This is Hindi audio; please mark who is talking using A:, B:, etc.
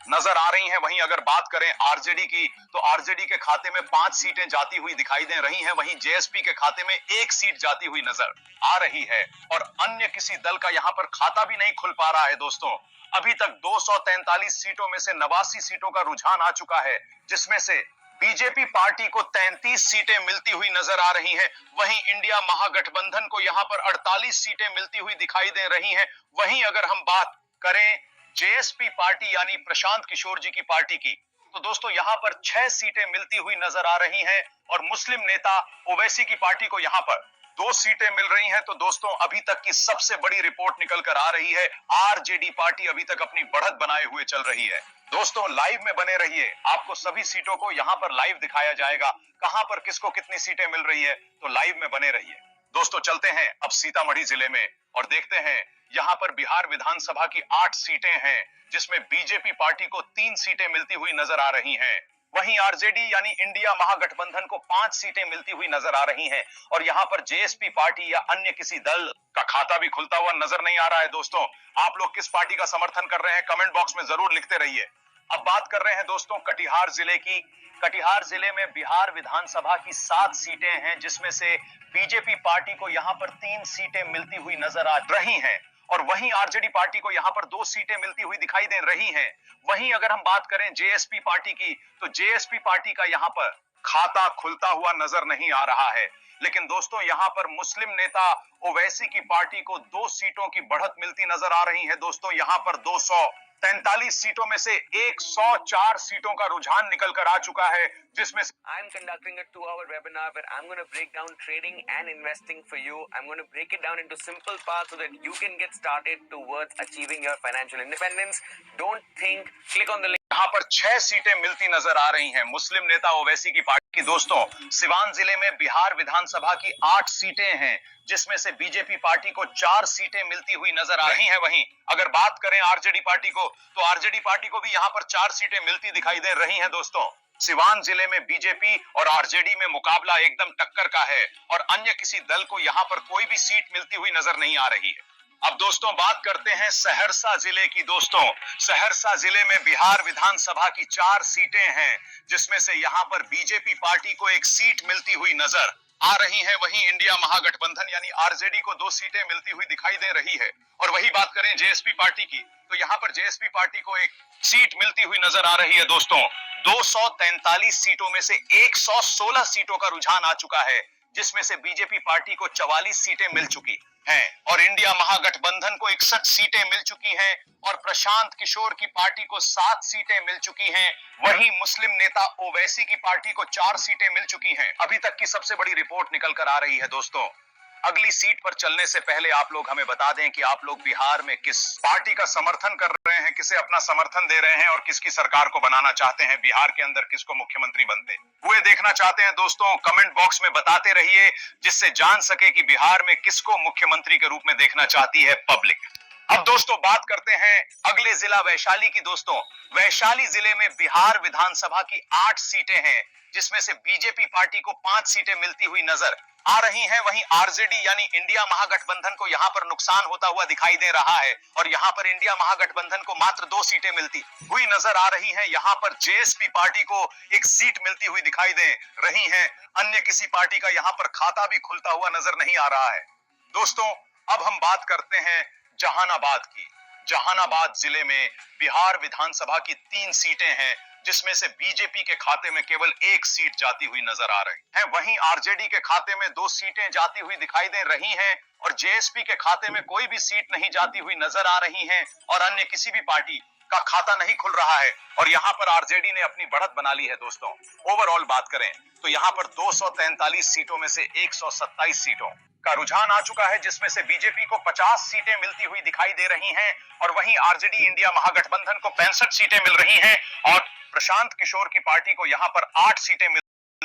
A: नजर आ रही हैं। वहीं अगर बात करें आरजेडी की, तो आरजेडी के खाते में 5 सीटें जाती हुई दिखाई दे रही हैं। वहीं जेएसपी के खाते में 1 सीट जाती हुई नजर आ रही है और अन्य किसी दल का यहां पर खाता भी नहीं खुल पा रहा है दोस्तों। अभी तक 243 सीटों में से 89 सीटों का रुझान आ चुका है, जिसमें से बीजेपी पार्टी को 33 सीटें मिलती हुई नजर आ रही हैं। वहीं इंडिया महागठबंधन को यहां पर 48 सीटें मिलती हुई दिखाई दे रही हैं। वहीं अगर हम बात करें जेएसपी पार्टी यानी प्रशांत किशोर जी की पार्टी की, तो दोस्तों यहां पर 6 सीटें मिलती हुई नजर आ रही हैं और मुस्लिम नेता ओवैसी की पार्टी को यहां पर 2 सीटें मिल रही हैं। तो दोस्तों अभी तक की सबसे बड़ी रिपोर्ट निकल कर आ रही है, आरजेडी पार्टी अभी तक अपनी बढ़त बनाए हुए चल रही है। दोस्तों लाइव में बने रहिए, आपको सभी सीटों को यहां पर लाइव दिखाया जाएगा, कहां पर किसको कितनी सीटें मिल रही है, तो लाइव में बने रहिए। दोस्तों चलते हैं अब सीतामढ़ी जिले में और देखते हैं यहां पर बिहार विधानसभा की 8 सीटें हैं, जिसमें बीजेपी पार्टी को 3 सीटें मिलती हुई नजर आ रही हैं। वहीं आरजेडी यानी इंडिया महागठबंधन को 5 सीटें मिलती हुई नजर आ रही हैं और यहां पर जेएसपी पार्टी या अन्य किसी दल का खाता भी खुलता हुआ नजर नहीं आ रहा है। दोस्तों आप लोग किस पार्टी का समर्थन कर रहे हैं, कमेंट बॉक्स में जरूर लिखते रहिए। अब बात कर रहे हैं दोस्तों कटिहार जिले की। कटिहार जिले में बिहार विधानसभा की 7 सीटें हैं, जिसमें से बीजेपी पार्टी को यहां पर 3 सीटें मिलती हुई नजर आ रही हैं और वहीं आरजेडी पार्टी को यहां पर 2 सीटें मिलती हुई दिखाई दे रही हैं। वहीं अगर हम बात करें जेएसपी पार्टी की, तो जेएसपी पार्टी का यहां पर खाता खुलता हुआ नजर नहीं आ रहा है। लेकिन दोस्तों यहां पर मुस्लिम नेता ओवैसी की पार्टी को 2 सीटों की बढ़त मिलती नजर आ रही है। दोस्तों यहां पर 243 सीटों में से 104 सीटों का रुझान निकल कर आ चुका है, जिसमें
B: I'm conducting a 2-hour webinar where I'm going to break down trading and investing for you. I'm going to break it down into simple parts so that you can get started towards achieving your financial independence. Don't think, click on the link.
A: यहाँ पर 6 सीटें मिलती नजर आ रही हैं मुस्लिम नेता ओवैसी की पार्टी की। दोस्तों सिवान जिले में बिहार विधानसभा की 8 सीटें हैं, जिसमें से बीजेपी पार्टी को 4 सीटें मिलती हुई नजर आ रही हैं। वहीं अगर बात करें आरजेडी पार्टी को, तो आरजेडी पार्टी को भी यहाँ पर 4 सीटें मिलती दिखाई दे रही हैं। दोस्तों सिवान जिले में बीजेपी और आरजेडी में मुकाबला एकदम टक्कर का है और अन्य किसी दल को यहाँ पर कोई भी सीट मिलती हुई नजर नहीं आ रही है। अब दोस्तों बात करते हैं सहरसा जिले की। दोस्तों सहरसा जिले में बिहार विधानसभा की 4 सीटें हैं, जिसमें से यहां पर बीजेपी पार्टी को 1 सीट मिलती हुई नजर आ रही है। वहीं इंडिया महागठबंधन यानी आरजेडी को 2 सीटें मिलती हुई दिखाई दे रही है। और वही बात करें जेएसपी पार्टी की, तो यहां पर जेएसपी पार्टी को 1 सीट मिलती हुई नजर आ रही है। दोस्तों 243 सीटों में से 116 सीटों का रुझान आ चुका है, जिसमें से बीजेपी पार्टी को 44 सीटें मिल चुकी हैं और इंडिया महागठबंधन को 61 सीटें मिल चुकी हैं और प्रशांत किशोर की पार्टी को 7 सीटें मिल चुकी हैं। वहीं मुस्लिम नेता ओवैसी की पार्टी को 4 सीटें मिल चुकी हैं। अभी तक की सबसे बड़ी रिपोर्ट निकल कर आ रही है। दोस्तों अगली सीट पर चलने से पहले आप लोग हमें बता दें कि आप लोग बिहार में किस पार्टी का समर्थन कर रहे हैं, किसे अपना समर्थन दे रहे हैं और किसकी सरकार को बनाना चाहते हैं, बिहार के अंदर किसको मुख्यमंत्री बनते हुए देखना चाहते हैं। दोस्तों कमेंट बॉक्स में बताते रहिए, जिससे जान सके कि बिहार में किसको मुख्यमंत्री के रूप में देखना चाहती है पब्लिक। अब दोस्तों बात करते हैं अगले जिला वैशाली की। दोस्तों वैशाली जिले में बिहार विधानसभा की 8 सीटें हैं, जिसमें से बीजेपी पार्टी को 5 सीटें मिलती हुई नजर आ रही हैं। वहीं आरजेडी यानी इंडिया महागठबंधन को यहां पर नुकसान होता हुआ दिखाई दे रहा है और यहां पर इंडिया महागठबंधन को मात्र 2 सीटें मिलती हुई नजर आ रही हैं। यहां पर जेएसपी पार्टी को 1 सीट मिलती हुई दिखाई दे रही है। अन्य किसी पार्टी का यहां पर खाता भी खुलता हुआ नजर नहीं आ रहा है। दोस्तों अब हम बात करते हैं जहानाबाद की। जहानाबाद जिले में बिहार विधानसभा की 3 सीटें हैं, जिसमें से बीजेपी के खाते में केवल 1 सीट जाती हुई नजर आ रही है। वहीं आरजेडी के खाते में 2 सीटें जाती हुई दिखाई दे रही हैं और जेएसपी के खाते में कोई भी सीट नहीं जाती हुई नजर आ रही है और अन्य किसी भी पार्टी का खाता नहीं खुल रहा है और यहां पर आरजेडी ने अपनी बढ़त बना ली है। दोस्तों ओवरऑल बात करें तो यहां पर 243 सीटों में से 127 सीटों का रुझान आ चुका है, जिसमें से बीजेपी को 50 सीटें मिलती हुई दिखाई दे रही हैं और वहीं आरजेडी इंडिया महागठबंधन को 65 सीटें मिल रही हैं और प्रशांत किशोर की पार्टी को यहां पर 8 सीटें मिल